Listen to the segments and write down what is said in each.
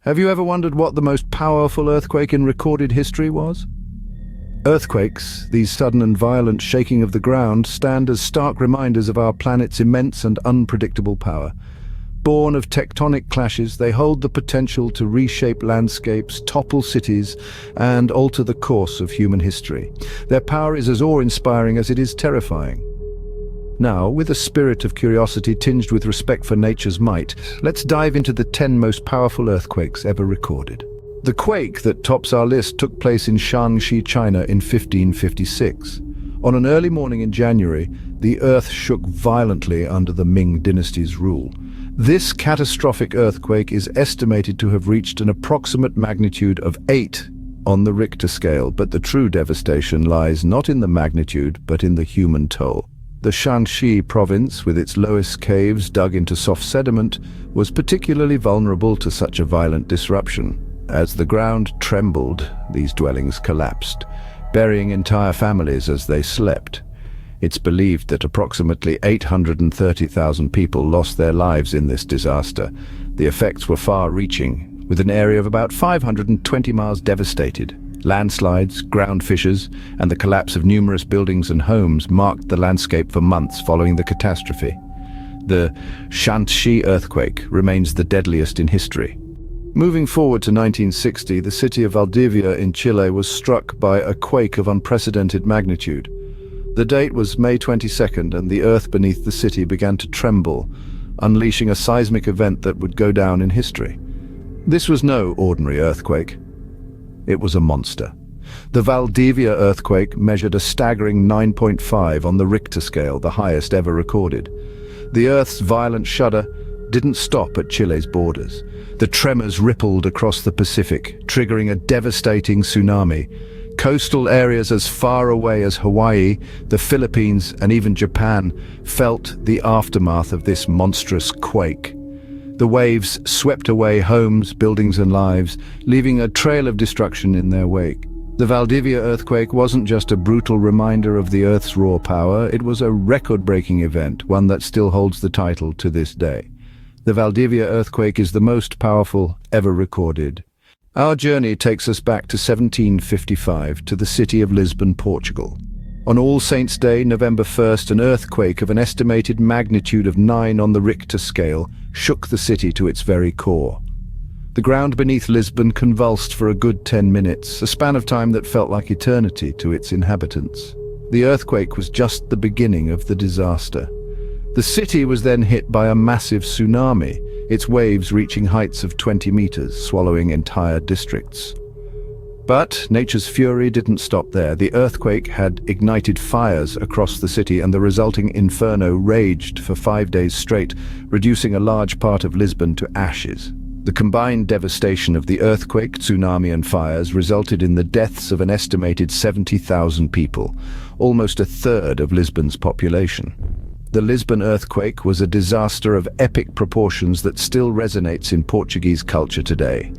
Have you ever wondered what the most powerful earthquake in recorded history was? Earthquakes, these sudden and violent shaking of the ground, stand as stark reminders of our planet's immense and unpredictable power. Born of tectonic clashes, they hold the potential to reshape landscapes, topple cities, and alter the course of human history. Their power is as awe-inspiring as it is terrifying. Now, with a spirit of curiosity tinged with respect for nature's might, let's dive into the 10 most powerful earthquakes ever recorded. The quake that tops our list took place in Shaanxi, China in 1556. On an early morning in January, the earth shook violently under the Ming dynasty's rule. This catastrophic earthquake is estimated to have reached an approximate magnitude of 8 on the Richter scale, but the true devastation lies not in the magnitude, but in the human toll. The Shaanxi province, with its lowest caves dug into soft sediment, was particularly vulnerable to such a violent disruption. As the ground trembled, these dwellings collapsed, burying entire families as they slept. It's believed that approximately 830,000 people lost their lives in this disaster. The effects were far-reaching, with an area of about 520 miles devastated. Landslides, ground fissures, and the collapse of numerous buildings and homes marked the landscape for months following the catastrophe. The Sichuan Earthquake remains the deadliest in history. Moving forward to 1960, the city of Valdivia in Chile was struck by a quake of unprecedented magnitude. The date was May 22nd, and the earth beneath the city began to tremble, unleashing a seismic event that would go down in history. This was no ordinary earthquake. It was a monster. The Valdivia Earthquake measured a staggering 9.5 on the Richter scale, the highest ever recorded. The Earth's violent shudder didn't stop at Chile's borders. The tremors rippled across the Pacific, triggering a devastating tsunami. Coastal areas as far away as Hawaii, the Philippines, and even Japan felt the aftermath of this monstrous quake. The waves swept away homes, buildings, and lives, leaving a trail of destruction in their wake. The Valdivia earthquake wasn't just a brutal reminder of the Earth's raw power, it was a record-breaking event, one that still holds the title to this day. The Valdivia earthquake is the most powerful ever recorded. Our journey takes us back to 1755 to the city of Lisbon, Portugal. On All Saints' Day, November 1st, an earthquake of an estimated magnitude of 9 on the Richter scale shook the city to its very core. The ground beneath Lisbon convulsed for a good 10 minutes, a span of time that felt like eternity to its inhabitants. The earthquake was just the beginning of the disaster. The city was then hit by a massive tsunami, its waves reaching heights of 20 meters, swallowing entire districts. But nature's fury didn't stop there. The earthquake had ignited fires across the city, and the resulting inferno raged for 5 days straight, reducing a large part of Lisbon to ashes. The combined devastation of the earthquake, tsunami, and fires resulted in the deaths of an estimated 70,000 people, almost a third of Lisbon's population. The Lisbon earthquake was a disaster of epic proportions that still resonates in Portuguese culture today.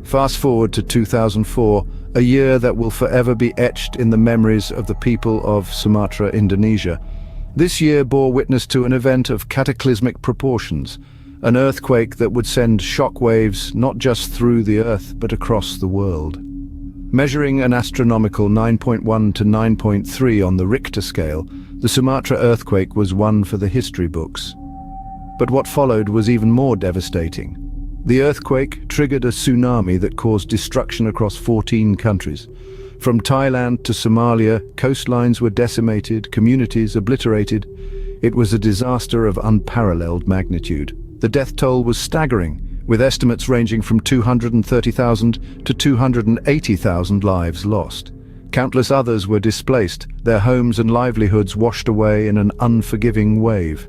Fast forward to 2004, a year that will forever be etched in the memories of the people of Sumatra, Indonesia. This year bore witness to an event of cataclysmic proportions, an earthquake that would send shockwaves not just through the earth but across the world. Measuring an astronomical 9.1 to 9.3 on the Richter scale, the Sumatra earthquake was one for the history books. But what followed was even more devastating. The earthquake triggered a tsunami that caused destruction across 14 countries. From Thailand to Somalia, coastlines were decimated, communities obliterated. It was a disaster of unparalleled magnitude. The death toll was staggering, with estimates ranging from 230,000 to 280,000 lives lost. Countless others were displaced, their homes and livelihoods washed away in an unforgiving wave.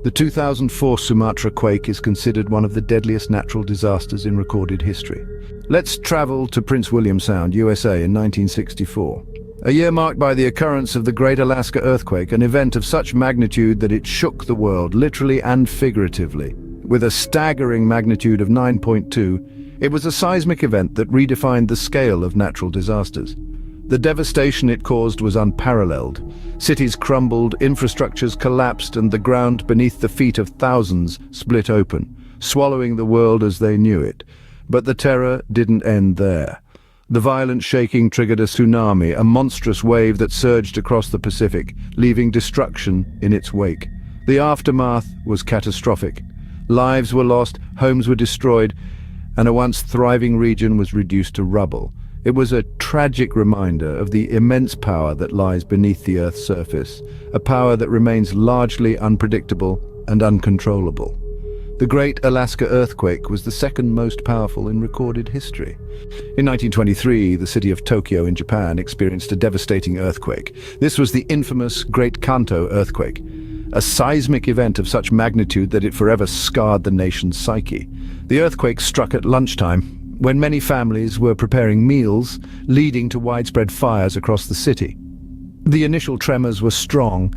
The 2004 Sumatra quake is considered one of the deadliest natural disasters in recorded history. Let's travel to Prince William Sound, USA in 1964. A year marked by the occurrence of the Great Alaska Earthquake, an event of such magnitude that it shook the world, literally and figuratively. With a staggering magnitude of 9.2, it was a seismic event that redefined the scale of natural disasters. The devastation it caused was unparalleled. Cities crumbled, infrastructures collapsed, and the ground beneath the feet of thousands split open, swallowing the world as they knew it. But the terror didn't end there. The violent shaking triggered a tsunami, a monstrous wave that surged across the Pacific, leaving destruction in its wake. The aftermath was catastrophic. Lives were lost, homes were destroyed, and a once thriving region was reduced to rubble. It was a tragic reminder of the immense power that lies beneath the Earth's surface, a power that remains largely unpredictable and uncontrollable. The Great Alaska Earthquake was the second most powerful in recorded history. In 1923, the city of Tokyo in Japan experienced a devastating earthquake. This was the infamous Great Kanto Earthquake, a seismic event of such magnitude that it forever scarred the nation's psyche. The earthquake struck at lunchtime, when many families were preparing meals, leading to widespread fires across the city. The initial tremors were strong,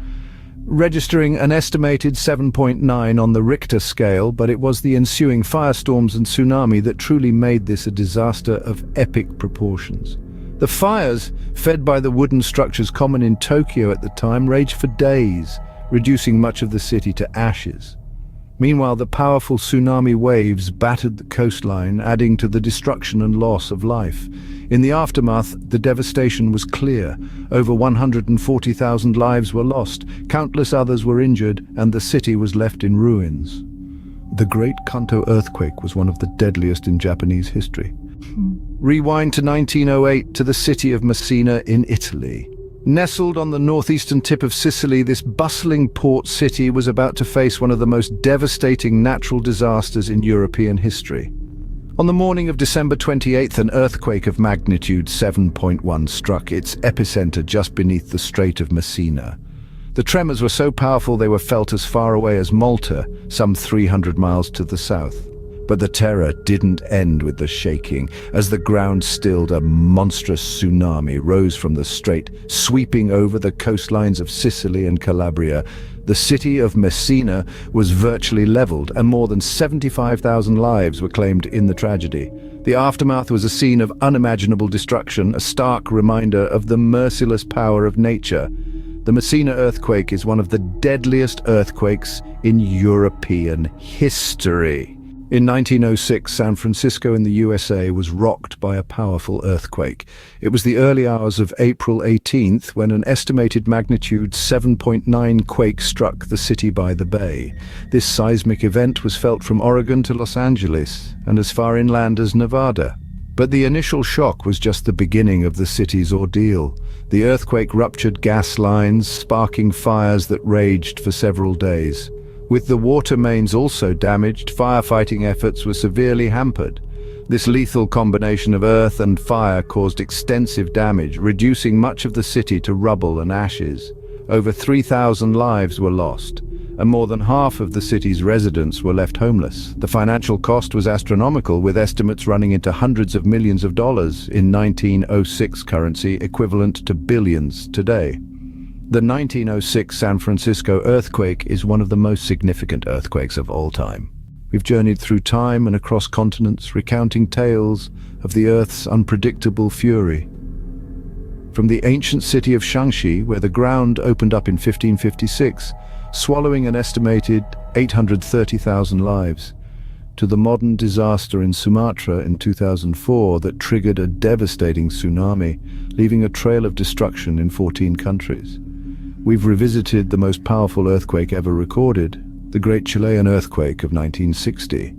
registering an estimated 7.9 on the Richter scale, but it was the ensuing firestorms and tsunami that truly made this a disaster of epic proportions. The fires, fed by the wooden structures common in Tokyo at the time, raged for days, reducing much of the city to ashes. Meanwhile, the powerful tsunami waves battered the coastline, adding to the destruction and loss of life. In the aftermath, the devastation was clear. Over 140,000 lives were lost, countless others were injured, and the city was left in ruins. The Great Kanto Earthquake was one of the deadliest in Japanese history. Rewind to 1908 to the city of Messina in Italy. Nestled on the northeastern tip of Sicily, this bustling port city was about to face one of the most devastating natural disasters in European history. On the morning of December 28th, an earthquake of magnitude 7.1 struck its epicenter just beneath the Strait of Messina. The tremors were so powerful they were felt as far away as Malta, some 300 miles to the south. But the terror didn't end with the shaking. As the ground stilled, a monstrous tsunami rose from the strait, sweeping over the coastlines of Sicily and Calabria. The city of Messina was virtually leveled, and more than 75,000 lives were claimed in the tragedy. The aftermath was a scene of unimaginable destruction, a stark reminder of the merciless power of nature. The Messina Earthquake is one of the deadliest earthquakes in European history. In 1906, San Francisco in the USA was rocked by a powerful earthquake. It was the early hours of April 18th when an estimated magnitude 7.9 quake struck the city by the bay. This seismic event was felt from Oregon to Los Angeles and as far inland as Nevada. But the initial shock was just the beginning of the city's ordeal. The earthquake ruptured gas lines, sparking fires that raged for several days. With the water mains also damaged, firefighting efforts were severely hampered. This lethal combination of earth and fire caused extensive damage, reducing much of the city to rubble and ashes. Over 3,000 lives were lost, and more than half of the city's residents were left homeless. The financial cost was astronomical, with estimates running into hundreds of millions of dollars in 1906 currency, equivalent to billions today. The 1906 San Francisco earthquake is one of the most significant earthquakes of all time. We've journeyed through time and across continents, recounting tales of the Earth's unpredictable fury. From the ancient city of Shanxi, where the ground opened up in 1556, swallowing an estimated 830,000 lives, to the modern disaster in Sumatra in 2004 that triggered a devastating tsunami, leaving a trail of destruction in 14 countries. We've revisited the most powerful earthquake ever recorded, the Great Chilean Earthquake of 1960,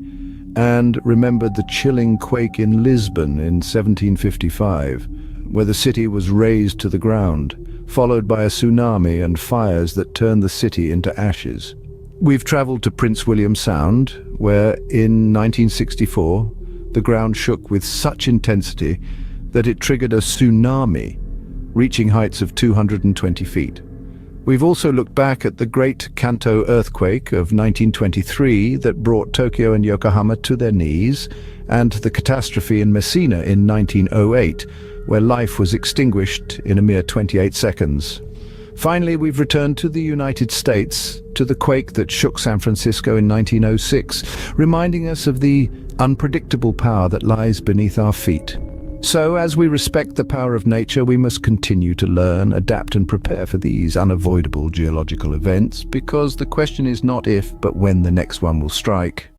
and remembered the chilling quake in Lisbon in 1755, where the city was razed to the ground, followed by a tsunami and fires that turned the city into ashes. We've traveled to Prince William Sound, where in 1964 the ground shook with such intensity that it triggered a tsunami, reaching heights of 220 feet. We've also looked back at the Great Kanto Earthquake of 1923 that brought Tokyo and Yokohama to their knees, and the catastrophe in Messina in 1908, where life was extinguished in a mere 28 seconds. Finally, we've returned to the United States, to the quake that shook San Francisco in 1906, reminding us of the unpredictable power that lies beneath our feet. So, as we respect the power of nature, we must continue to learn, adapt and prepare for these unavoidable geological events, because the question is not if, but when the next one will strike.